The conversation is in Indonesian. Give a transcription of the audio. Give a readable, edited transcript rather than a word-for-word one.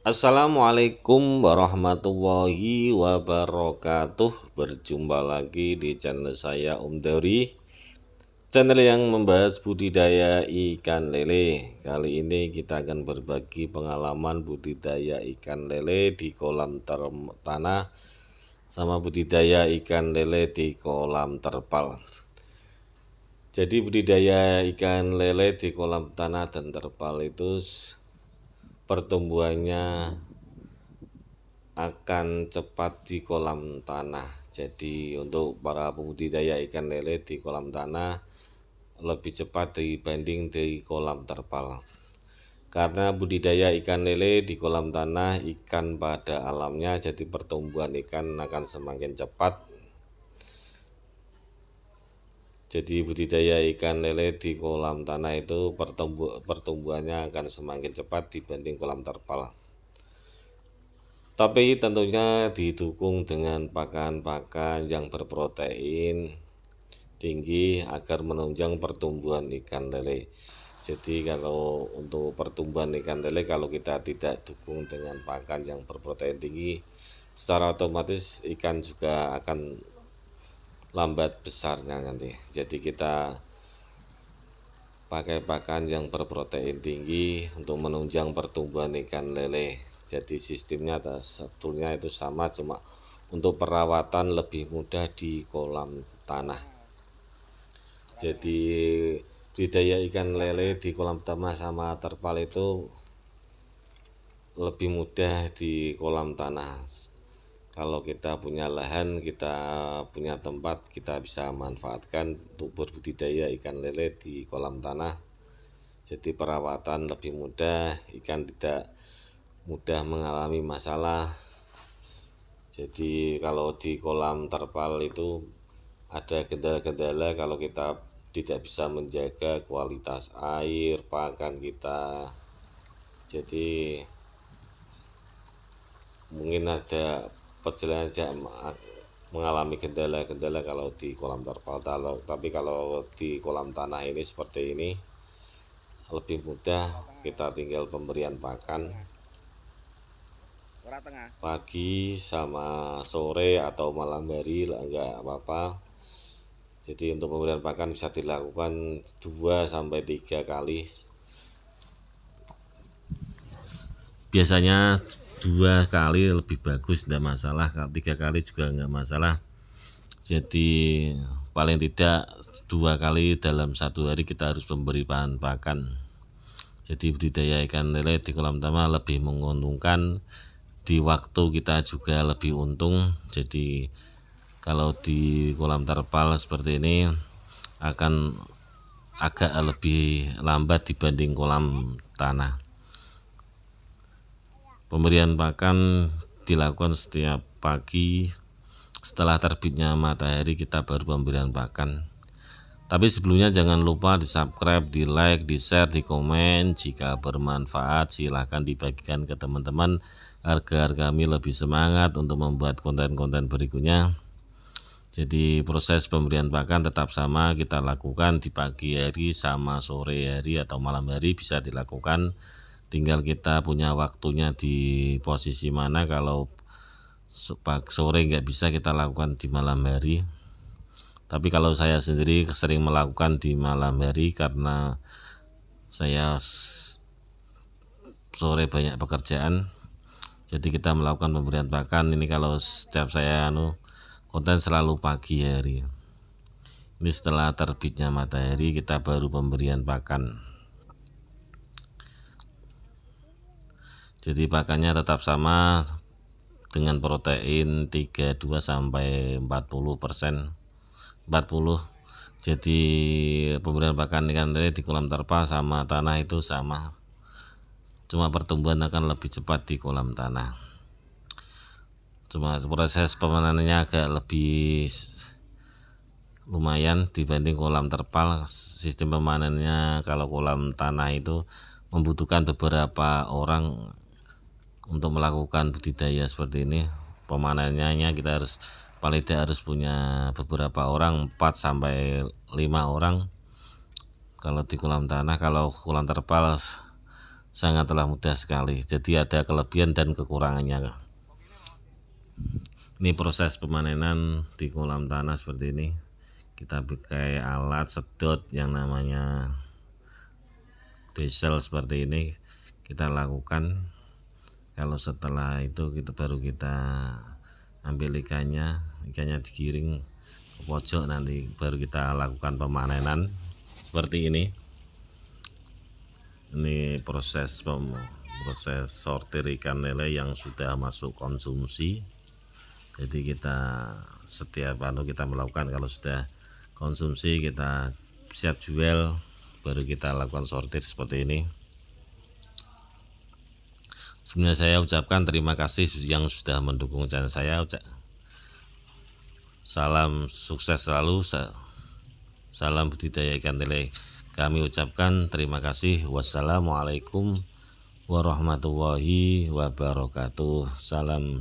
Assalamualaikum warahmatullahi wabarakatuh. Berjumpa lagi di channel saya Om Dauri, channel yang membahas budidaya ikan lele. Kali ini kita akan berbagi pengalaman budidaya ikan lele di kolam tanah sama budidaya ikan lele di kolam terpal. Jadi budidaya ikan lele di kolam tanah dan terpal itu pertumbuhannya akan cepat di kolam tanah. Jadi untuk para pembudidaya ikan lele di kolam tanah lebih cepat dibanding di kolam terpal. Karena budidaya ikan lele di kolam tanah ikan pada alamnya, jadi pertumbuhan ikan akan semakin cepat. Jadi budidaya ikan lele di kolam tanah itu pertumbuhannya akan semakin cepat dibanding kolam terpal. Tapi tentunya didukung dengan pakan-pakan yang berprotein tinggi agar menunjang pertumbuhan ikan lele. Jadi kalau untuk pertumbuhan ikan lele, kalau kita tidak dukung dengan pakan yang berprotein tinggi, secara otomatis ikan juga akan lambat besarnya nanti. Jadi kita pakai pakan yang berprotein tinggi untuk menunjang pertumbuhan ikan lele. Jadi sistemnya sebetulnya itu sama, cuma untuk perawatan lebih mudah di kolam tanah. Jadi budidaya ikan lele di kolam tanah sama terpal itu lebih mudah di kolam tanah. Kalau kita punya lahan, kita punya tempat, kita bisa manfaatkan untuk berbudidaya ikan lele di kolam tanah. Jadi perawatan lebih mudah, ikan tidak mudah mengalami masalah. Jadi kalau di kolam terpal itu ada kendala-kendala kalau kita tidak bisa menjaga kualitas air, pakan kita. Jadi mungkin ada perjalanan mengalami kendala-kendala kalau di kolam terpal. Tapi kalau di kolam tanah ini seperti ini lebih mudah, kita tinggal pemberian pakan pagi sama sore atau malam hari enggak apa-apa. Jadi untuk pemberian pakan bisa dilakukan 2-3 kali. Biasanya 2 kali lebih bagus, tidak masalah. Kalau 3 kali juga enggak masalah. Jadi paling tidak 2 kali dalam 1 hari kita harus memberi bahan pakan. Jadi budidaya ikan lele di kolam tanah lebih menguntungkan, di waktu kita juga lebih untung. Jadi kalau di kolam terpal seperti ini akan agak lebih lambat dibanding kolam tanah. Pemberian pakan dilakukan setiap pagi setelah terbitnya matahari, kita baru pemberian pakan. Tapi sebelumnya jangan lupa di subscribe, di like, di share, di komen. Jika bermanfaat silahkan dibagikan ke teman-teman agar kami lebih semangat untuk membuat konten-konten berikutnya. Jadi proses pemberian pakan tetap sama, kita lakukan di pagi hari sama sore hari atau malam hari bisa dilakukan. Tinggal kita punya waktunya di posisi mana. Kalau sore nggak bisa, kita lakukan di malam hari. Tapi kalau saya sendiri sering melakukan di malam hari karena saya sore banyak pekerjaan. Jadi kita melakukan pemberian pakan ini kalau setiap saya konten selalu pagi hari. Ini setelah terbitnya matahari kita baru pemberian pakan. Jadi pakannya tetap sama dengan protein 32-40%. 40. Jadi pemberian pakan ikan lele di kolam terpal sama tanah itu sama, cuma pertumbuhan akan lebih cepat di kolam tanah. Cuma proses pemanenannya agak lebih lumayan dibanding kolam terpal. Sistem pemanennya kalau kolam tanah itu membutuhkan beberapa orang untuk melakukan budidaya seperti ini. Pemanenannya kita harus paling tidak harus punya beberapa orang, 4-5 orang. Kalau di kolam tanah, kalau kolam terpal sangatlah mudah sekali. Jadi ada kelebihan dan kekurangannya. Ini proses pemanenan di kolam tanah seperti ini. Kita pakai alat sedot yang namanya diesel seperti ini. Kita lakukan. Kalau setelah itu baru kita ambil ikannya digiring ke pojok, nanti baru kita lakukan pemanenan seperti ini. Ini proses sortir ikan lele yang sudah masuk konsumsi. Jadi kita setiap kita melakukan, kalau sudah konsumsi kita siap jual, baru kita lakukan sortir seperti ini. Sebenarnya saya ucapkan terima kasih yang sudah mendukung channel saya. Salam sukses selalu, salam budidaya ikan lele. Kami ucapkan terima kasih. Wassalamualaikum warahmatullahi wabarakatuh. Salam